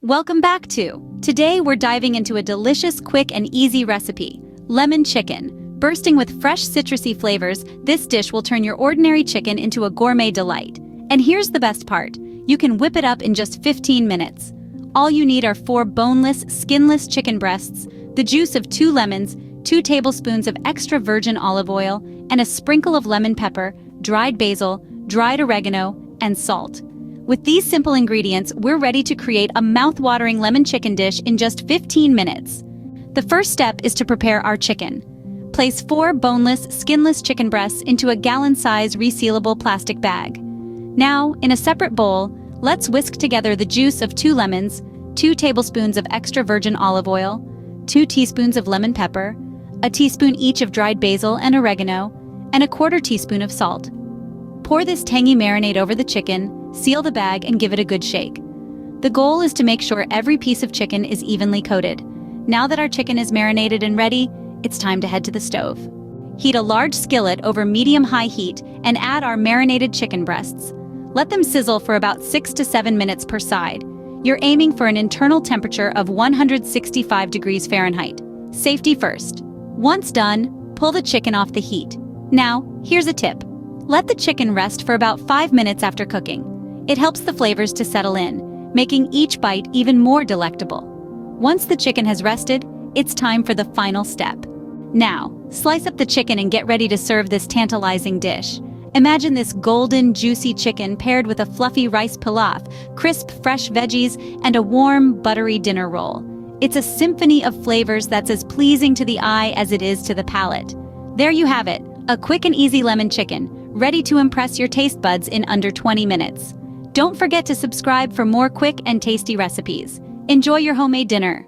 Welcome back to. Today we're diving into a delicious, quick, and easy recipe: lemon chicken. Bursting with fresh citrusy flavors, this dish will turn your ordinary chicken into a gourmet delight. And here's the best part: you can whip it up in just 15 minutes. All you need are 4 boneless, skinless chicken breasts, the juice of 2 lemons, 2 tablespoons of extra virgin olive oil, and a sprinkle of lemon pepper, dried basil, dried oregano, and salt. With these simple ingredients, we're ready to create a mouth-watering lemon chicken dish in just 15 minutes. The first step is to prepare our chicken. Place 4 boneless, skinless chicken breasts into a gallon-size resealable plastic bag. Now, in a separate bowl, let's whisk together the juice of 2 lemons, 2 tablespoons of extra virgin olive oil, 2 teaspoons of lemon pepper, a teaspoon each of dried basil and oregano, and a 1/4 teaspoon of salt. Pour this tangy marinade over the chicken, seal the bag, and give it a good shake. The goal is to make sure every piece of chicken is evenly coated. Now that our chicken is marinated and ready, it's time to head to the stove. Heat a large skillet over medium-high heat and add our marinated chicken breasts. Let them sizzle for about 6 to 7 minutes per side. You're aiming for an internal temperature of 165 degrees Fahrenheit. Safety first. Once done, pull the chicken off the heat. Now, here's a tip. Let the chicken rest for about 5 minutes after cooking. It helps the flavors to settle in, making each bite even more delectable. Once the chicken has rested, it's time for the final step. Now, slice up the chicken and get ready to serve this tantalizing dish. Imagine this golden, juicy chicken paired with a fluffy rice pilaf, crisp, fresh veggies, and a warm, buttery dinner roll. It's a symphony of flavors that's as pleasing to the eye as it is to the palate. There you have it, a quick and easy lemon chicken, ready to impress your taste buds in under 20 minutes. Don't forget to subscribe for more quick and tasty recipes. Enjoy your homemade dinner.